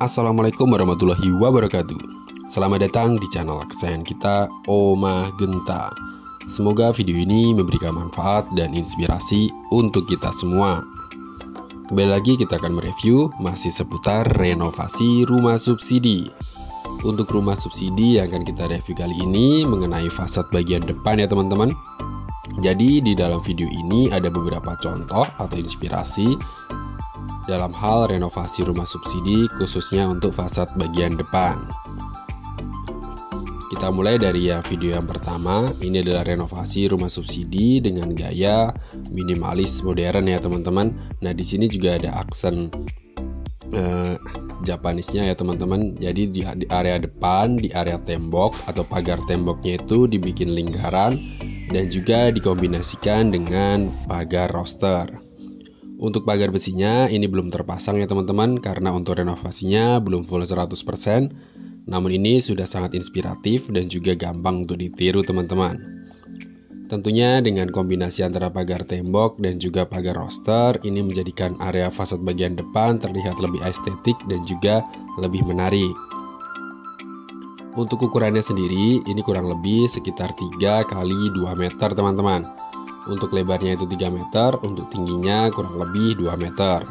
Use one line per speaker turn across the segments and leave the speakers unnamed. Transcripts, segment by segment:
Assalamualaikum warahmatullahi wabarakatuh. Selamat datang di channel kesayangan kita, Oma Genta. Semoga video ini memberikan manfaat dan inspirasi untuk kita semua. Kembali lagi kita akan mereview masih seputar renovasi rumah subsidi. Untuk rumah subsidi yang akan kita review kali ini mengenai fasad bagian depan ya teman-teman. Jadi di dalam video ini ada beberapa contoh atau inspirasi dalam hal renovasi rumah subsidi khususnya untuk fasad bagian depan. Kita mulai dari video yang pertama. Ini adalah renovasi rumah subsidi dengan gaya minimalis modern ya teman-teman. Nah di sini juga ada aksen Japanisnya ya teman-teman. Jadi di area depan, di area tembok atau pagar temboknya itu dibikin lingkaran dan juga dikombinasikan dengan pagar roster. Untuk pagar besinya ini belum terpasang ya teman-teman, karena untuk renovasinya belum full 100%. Namun ini sudah sangat inspiratif dan juga gampang untuk ditiru teman-teman. Tentunya dengan kombinasi antara pagar tembok dan juga pagar roster, ini menjadikan area fasad bagian depan terlihat lebih estetik dan juga lebih menarik. Untuk ukurannya sendiri ini kurang lebih sekitar 3 kali 2 meter teman-teman. Untuk lebarnya itu 3 meter, untuk tingginya kurang lebih 2 meter.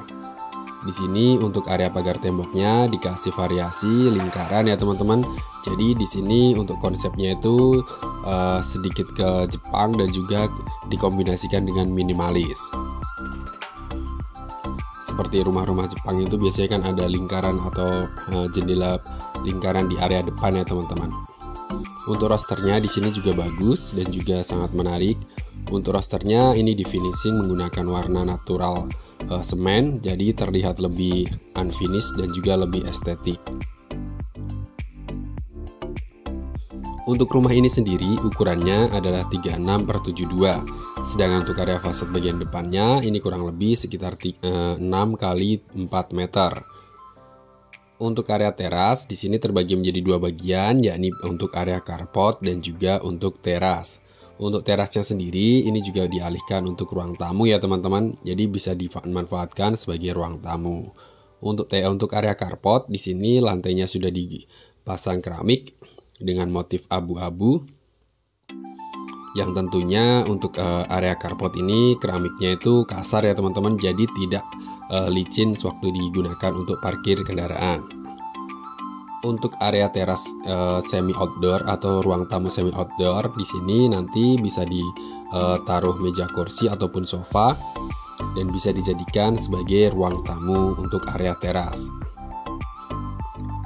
Di sini untuk area pagar temboknya dikasih variasi lingkaran ya teman-teman. Jadi di sini untuk konsepnya itu sedikit ke Jepang dan juga dikombinasikan dengan minimalis. Seperti rumah-rumah Jepang itu biasanya kan ada lingkaran atau jendela lingkaran di area depan ya teman-teman. Untuk rosternya di sini juga bagus dan juga sangat menarik. Untuk rosternya ini di finishing menggunakan warna natural semen, jadi terlihat lebih unfinished dan juga lebih estetik. Untuk rumah ini sendiri ukurannya adalah 36/72. Sedangkan untuk area fasad bagian depannya ini kurang lebih sekitar 6 kali 4 meter. Untuk area teras di sini terbagi menjadi 2 bagian, yakni untuk area carport dan juga untuk teras. Untuk terasnya sendiri ini juga dialihkan untuk ruang tamu ya teman-teman. Jadi bisa dimanfaatkan sebagai ruang tamu. Untuk area carport di sini lantainya sudah dipasang keramik dengan motif abu-abu. Yang tentunya untuk area carport ini keramiknya itu kasar ya teman-teman. Jadi tidak licin sewaktu digunakan untuk parkir kendaraan. Untuk area teras semi outdoor atau ruang tamu semi outdoor di sini nanti bisa ditaruh meja kursi ataupun sofa dan bisa dijadikan sebagai ruang tamu untuk area teras.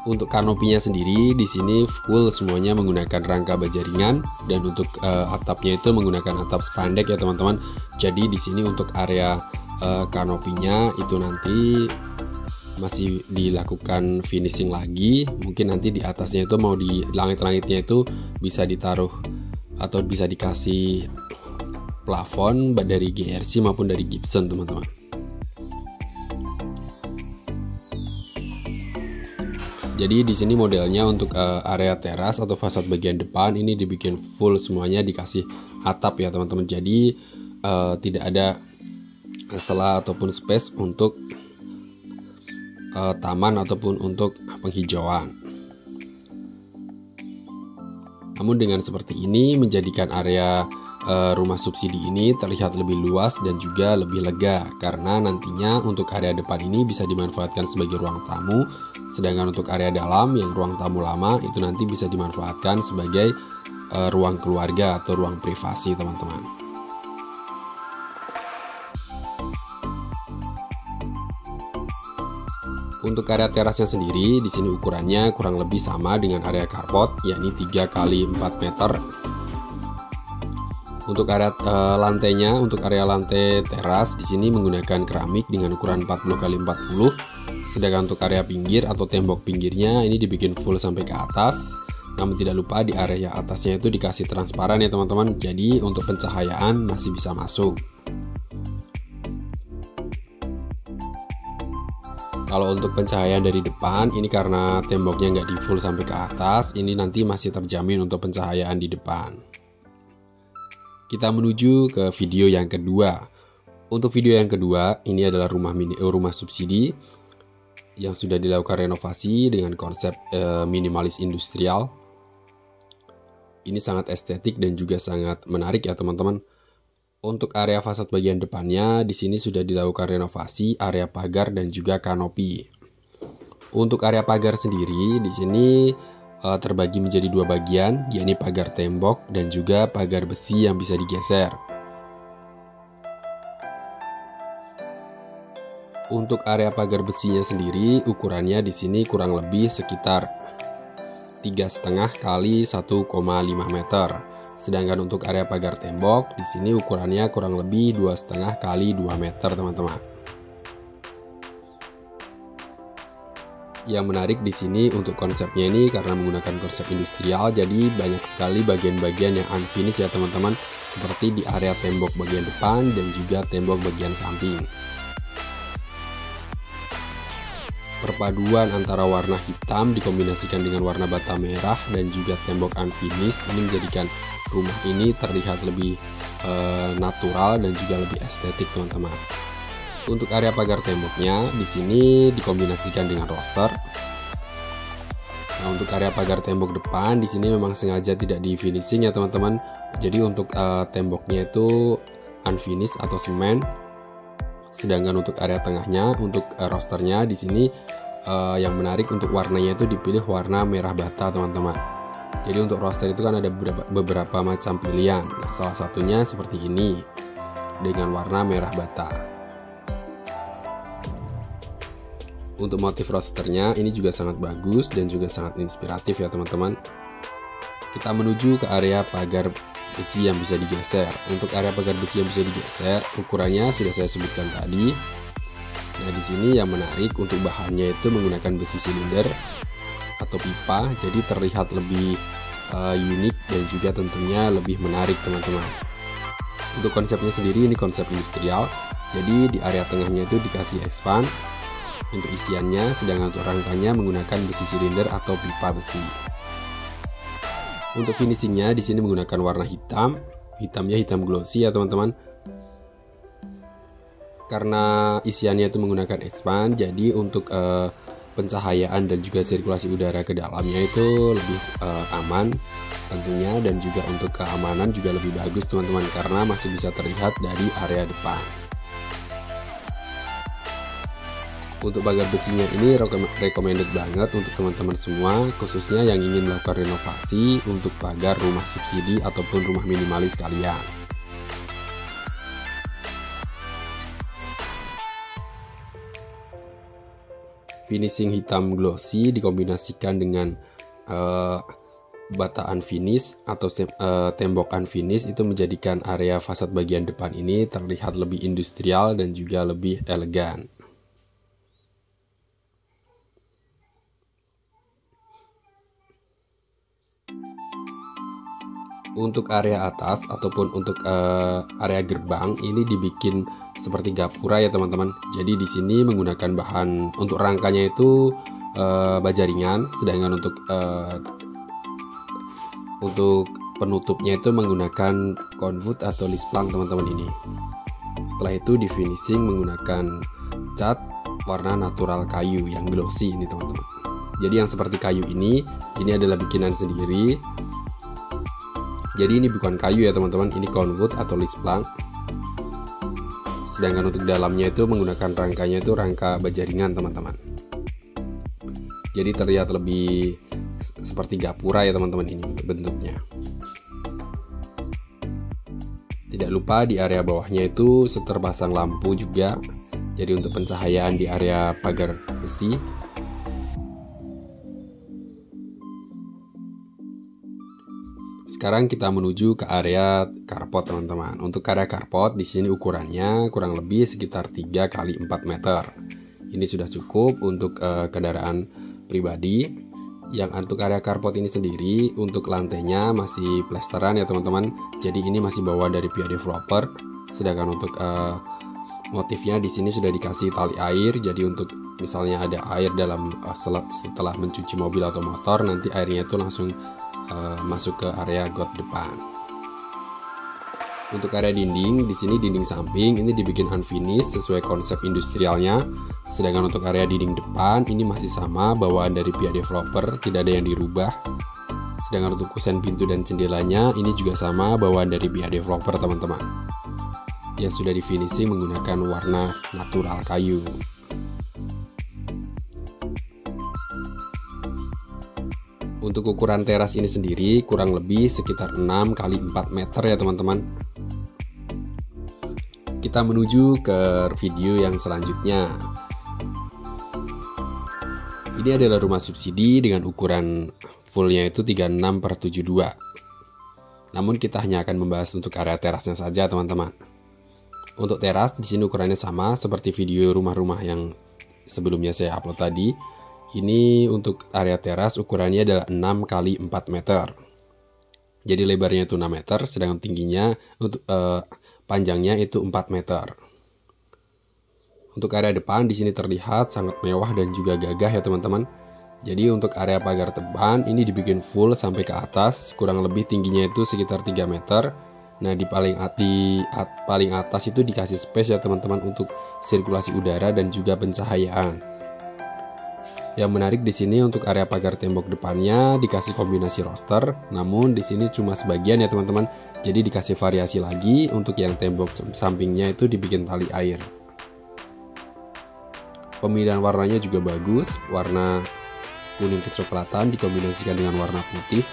Untuk kanopinya sendiri di sini full semuanya menggunakan rangka baja ringan dan untuk atapnya itu menggunakan atap spandek ya teman-teman. Jadi di sini untuk area kanopinya itu nanti masih dilakukan finishing lagi. Mungkin nanti di atasnya itu mau di langit-langitnya itu bisa ditaruh atau bisa dikasih plafon dari GRC maupun dari gypsum teman-teman. Jadi di sini modelnya untuk area teras atau fasad bagian depan ini dibikin full semuanya dikasih atap ya teman-teman. Jadi tidak ada celah ataupun space untuk taman ataupun untuk penghijauan. Namun dengan seperti ini menjadikan area rumah subsidi ini terlihat lebih luas dan juga lebih lega, karena nantinya untuk area depan ini bisa dimanfaatkan sebagai ruang tamu, sedangkan untuk area dalam yang ruang tamu lama itu nanti bisa dimanfaatkan sebagai ruang keluarga atau ruang privasi teman-teman. Untuk area terasnya sendiri di sini ukurannya kurang lebih sama dengan area carport, yakni 3 kali 4 meter. Untuk area lantainya, untuk area lantai teras di sini menggunakan keramik dengan ukuran 40 kali 40. Sedangkan untuk area pinggir atau tembok pinggirnya ini dibikin full sampai ke atas. Namun tidak lupa di area atasnya itu dikasih transparan ya teman-teman. Jadi untuk pencahayaan masih bisa masuk. Kalau untuk pencahayaan dari depan ini karena temboknya nggak di full sampai ke atas, ini nanti masih terjamin untuk pencahayaan di depan. Kita menuju ke video yang kedua. Untuk video yang kedua ini adalah rumah subsidi yang sudah dilakukan renovasi dengan konsep minimalis industrial. Ini sangat estetik dan juga sangat menarik ya teman-teman. Untuk area fasad bagian depannya, di sini sudah dilakukan renovasi area pagar dan juga kanopi. Untuk area pagar sendiri, di sini terbagi menjadi dua bagian, yakni pagar tembok dan juga pagar besi yang bisa digeser. Untuk area pagar besinya sendiri, ukurannya di sini kurang lebih sekitar 3,5 kali 1,5 meter. Sedangkan untuk area pagar tembok, di sini ukurannya kurang lebih 2,5 kali 2 meter, teman-teman. Yang menarik di sini untuk konsepnya ini karena menggunakan konsep industrial, jadi banyak sekali bagian-bagian yang unfinished ya teman-teman, seperti di area tembok bagian depan dan juga tembok bagian samping. Perpaduan antara warna hitam dikombinasikan dengan warna bata merah dan juga tembok unfinished ini menjadikan rumah ini terlihat lebih natural dan juga lebih estetik, teman-teman. Untuk area pagar temboknya di sini dikombinasikan dengan roster. Nah, untuk area pagar tembok depan di sini memang sengaja tidak di finishing ya teman-teman. Jadi untuk temboknya itu unfinished atau semen. Sedangkan untuk area tengahnya, untuk rosternya di sini yang menarik untuk warnanya itu dipilih warna merah bata, teman-teman. Jadi untuk roster itu kan ada beberapa macam pilihan. Nah, salah satunya seperti ini dengan warna merah bata. Untuk motif rosternya ini juga sangat bagus dan juga sangat inspiratif ya teman-teman. Kita menuju ke area pagar besi yang bisa digeser. Untuk area pagar besi yang bisa digeser, ukurannya sudah saya sebutkan tadi. Nah, di sini yang menarik untuk bahannya itu menggunakan besi silinder atau pipa, jadi terlihat lebih unik dan juga tentunya lebih menarik, teman-teman. Untuk konsepnya sendiri ini konsep industrial. Jadi di area tengahnya itu dikasih expand untuk isiannya, sedangkan untuk rangkanya menggunakan besi silinder atau pipa besi. Untuk finishingnya di sini menggunakan warna hitam, hitamnya hitam glossy ya teman-teman. Karena isiannya itu menggunakan expand, jadi untuk pencahayaan dan juga sirkulasi udara ke dalamnya itu lebih aman tentunya, dan juga untuk keamanan juga lebih bagus teman-teman karena masih bisa terlihat dari area depan. Untuk pagar besinya ini recommended banget untuk teman-teman semua, khususnya yang ingin melakukan renovasi untuk pagar rumah subsidi ataupun rumah minimalis kalian. Finishing hitam glossy dikombinasikan dengan bata unfinished atau tembok unfinished itu menjadikan area fasad bagian depan ini terlihat lebih industrial dan juga lebih elegan. Untuk area atas ataupun untuk area gerbang ini dibikin seperti gapura ya teman-teman. Jadi di sini menggunakan bahan untuk rangkanya itu baja ringan, sedangkan untuk penutupnya itu menggunakan konvut atau lisplang teman-teman ini. Setelah itu di finishing menggunakan cat warna natural kayu yang glossy ini teman-teman. Jadi yang seperti kayu ini adalah bikinan sendiri. Jadi ini bukan kayu ya teman-teman, ini konvut atau lisplang. Sedangkan untuk dalamnya itu menggunakan rangkanya itu rangka baja ringan teman-teman. Jadi terlihat lebih seperti gapura ya teman-teman ini bentuknya. Tidak lupa di area bawahnya itu terpasang lampu juga. Jadi untuk pencahayaan di area pagar besi. Sekarang kita menuju ke area carport teman-teman. Untuk area carport di sini ukurannya kurang lebih sekitar 3 kali 4 meter. Ini sudah cukup untuk kendaraan pribadi. Yang untuk area carport ini sendiri untuk lantainya masih plesteran ya teman-teman. Jadi ini masih bawaan dari pihak developer. Sedangkan untuk motifnya di sini sudah dikasih tali air. Jadi untuk misalnya ada air dalam setelah mencuci mobil atau motor, nanti airnya itu langsung masuk ke area got depan. Untuk area dinding, di sini dinding samping ini dibikin unfinished sesuai konsep industrialnya. Sedangkan untuk area dinding depan ini masih sama bawaan dari pihak developer, tidak ada yang dirubah. Sedangkan untuk kusen pintu dan jendelanya ini juga sama bawaan dari pihak developer teman-teman, yang sudah di finishing menggunakan warna natural kayu. Untuk ukuran teras ini sendiri kurang lebih sekitar 6 x 4 meter ya teman-teman. Kita menuju ke video yang selanjutnya. Ini adalah rumah subsidi dengan ukuran fullnya itu 36/72. Namun kita hanya akan membahas untuk area terasnya saja teman-teman. Untuk teras di sini ukurannya sama seperti video rumah-rumah yang sebelumnya saya upload tadi. Ini untuk area teras ukurannya adalah 6 x 4 meter. Jadi lebarnya itu 6 meter, sedangkan tingginya untuk panjangnya itu 4 meter. Untuk area depan di sini terlihat sangat mewah dan juga gagah ya teman-teman. Jadi untuk area pagar depan ini dibikin full sampai ke atas, kurang lebih tingginya itu sekitar 3 meter. Nah di paling atas itu dikasih space ya teman-teman untuk sirkulasi udara dan juga pencahayaan. Yang menarik di sini untuk area pagar tembok depannya dikasih kombinasi roster, namun di sini cuma sebagian ya teman-teman. Jadi dikasih variasi lagi untuk yang tembok sampingnya itu dibikin tali air. Pemilihan warnanya juga bagus, warna kuning kecoklatan dikombinasikan dengan warna putih.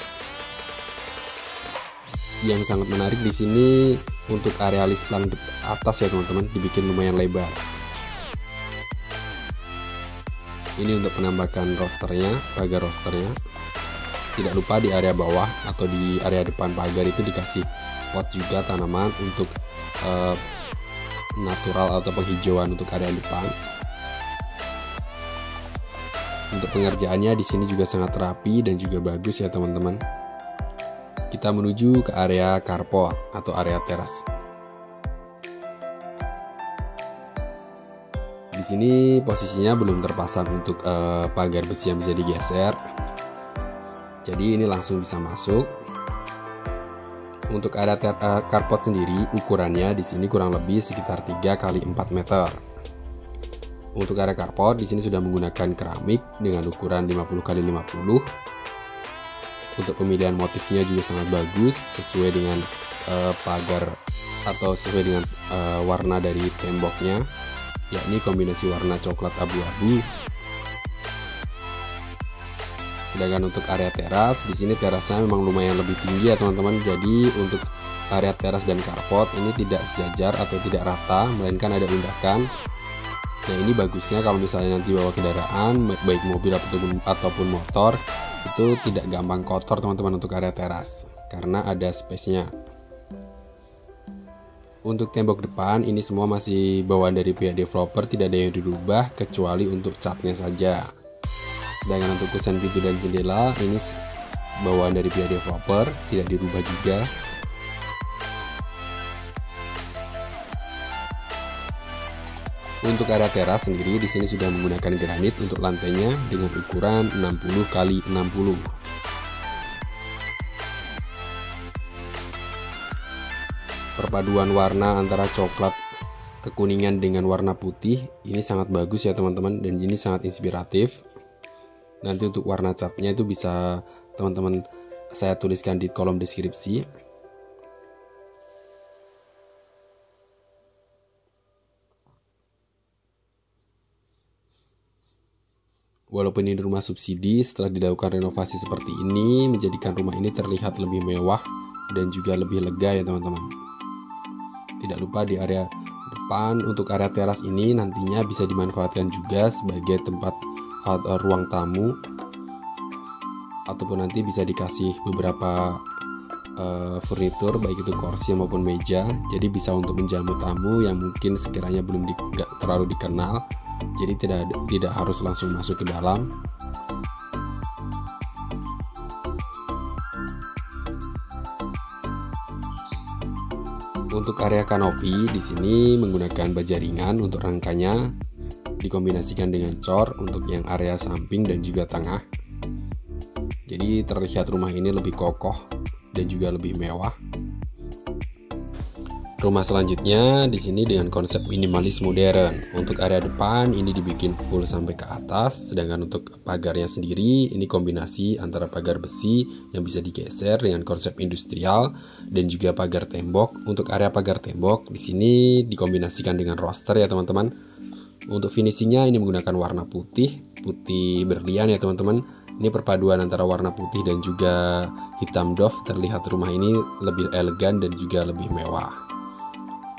Yang sangat menarik di sini untuk area lisplang atas ya teman-teman, dibikin lumayan lebar. Ini untuk penambahan rosternya, pagar rosternya. Tidak lupa di area bawah atau di area depan pagar itu dikasih pot juga tanaman untuk natural atau penghijauan untuk area depan. Untuk pengerjaannya di sini juga sangat rapi dan juga bagus ya teman-teman. Kita menuju ke area carport atau area teras. Di sini posisinya belum terpasang untuk pagar besi yang bisa digeser. Jadi ini langsung bisa masuk. Untuk area carport sendiri ukurannya di sini kurang lebih sekitar 3 x 4 meter. Untuk area carport di sini sudah menggunakan keramik dengan ukuran 50 x 50. Untuk pemilihan motifnya juga sangat bagus sesuai dengan pagar atau sesuai dengan warna dari temboknya, yakni kombinasi warna coklat abu-abu. Sedangkan untuk area teras, di sini terasnya memang lumayan lebih tinggi ya teman-teman. Jadi untuk area teras dan carport ini tidak sejajar atau tidak rata, melainkan ada undakan. Nah ini bagusnya kalau misalnya nanti bawa kendaraan, baik mobil ataupun motor, itu tidak gampang kotor teman-teman untuk area teras, karena ada space-nya. Untuk tembok depan ini semua masih bawaan dari pihak developer, tidak ada yang dirubah kecuali untuk catnya saja. Sedangkan untuk kusen pintu dan jendela ini bawaan dari pihak developer, tidak dirubah juga. Untuk area teras sendiri di sini sudah menggunakan granit untuk lantainya dengan ukuran 60 x 60. Perpaduan warna antara coklat kekuningan dengan warna putih ini sangat bagus ya teman-teman, dan ini sangat inspiratif. Nanti untuk warna catnya itu bisa teman-teman saya tuliskan di kolom deskripsi. Walaupun ini rumah subsidi, setelah dilakukan renovasi seperti ini menjadikan rumah ini terlihat lebih mewah dan juga lebih lega ya teman-teman. Tidak lupa di area depan untuk area teras ini nantinya bisa dimanfaatkan juga sebagai tempat ruang tamu, ataupun nanti bisa dikasih beberapa furnitur baik itu kursi maupun meja. Jadi bisa untuk menjamu tamu yang mungkin sekiranya belum terlalu dikenal. Jadi tidak harus langsung masuk ke dalam. Untuk area kanopi di sini menggunakan baja ringan untuk rangkanya, dikombinasikan dengan cor untuk yang area samping dan juga tengah. Jadi terlihat rumah ini lebih kokoh dan juga lebih mewah. Rumah selanjutnya di sini dengan konsep minimalis modern. Untuk area depan ini dibikin full sampai ke atas, sedangkan untuk pagarnya sendiri ini kombinasi antara pagar besi yang bisa digeser dengan konsep industrial dan juga pagar tembok. Untuk area pagar tembok di sini dikombinasikan dengan roster ya teman-teman. Untuk finishingnya ini menggunakan warna putih berlian ya teman-teman. Ini perpaduan antara warna putih dan juga hitam doff, terlihat rumah ini lebih elegan dan juga lebih mewah.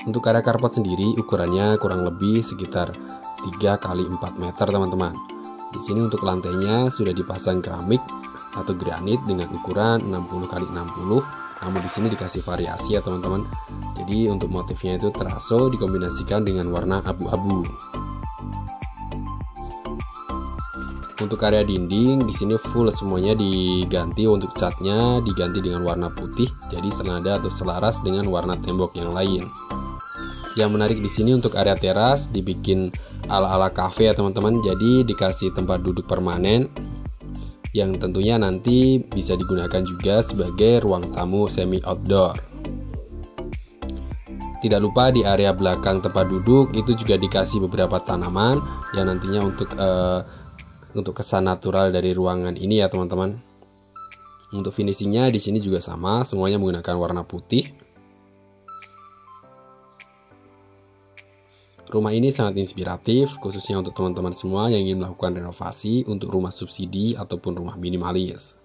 Untuk area carport sendiri ukurannya kurang lebih sekitar 3 x 4 meter teman-teman. Di sini untuk lantainya sudah dipasang keramik atau granit dengan ukuran 60 x 60. Namun di sini dikasih variasi ya teman-teman. Jadi untuk motifnya itu teraso dikombinasikan dengan warna abu-abu. Untuk area dinding di sini full semuanya diganti, untuk catnya diganti dengan warna putih jadi senada atau selaras dengan warna tembok yang lain. Yang menarik di sini untuk area teras dibikin ala-ala cafe ya teman-teman. Jadi dikasih tempat duduk permanen yang tentunya nanti bisa digunakan juga sebagai ruang tamu semi outdoor. Tidak lupa di area belakang tempat duduk itu juga dikasih beberapa tanaman yang nantinya untuk kesan natural dari ruangan ini ya teman-teman. Untuk finishingnya di sini juga sama, semuanya menggunakan warna putih. Rumah ini sangat inspiratif, khususnya untuk teman-teman semua yang ingin melakukan renovasi untuk rumah subsidi ataupun rumah minimalis.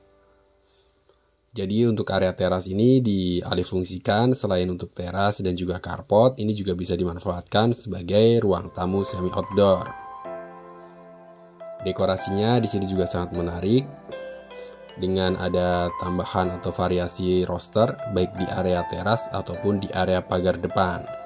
Jadi untuk area teras ini dialihfungsikan, selain untuk teras dan juga carport, ini juga bisa dimanfaatkan sebagai ruang tamu semi outdoor. Dekorasinya di sini juga sangat menarik, dengan ada tambahan atau variasi roster baik di area teras ataupun di area pagar depan.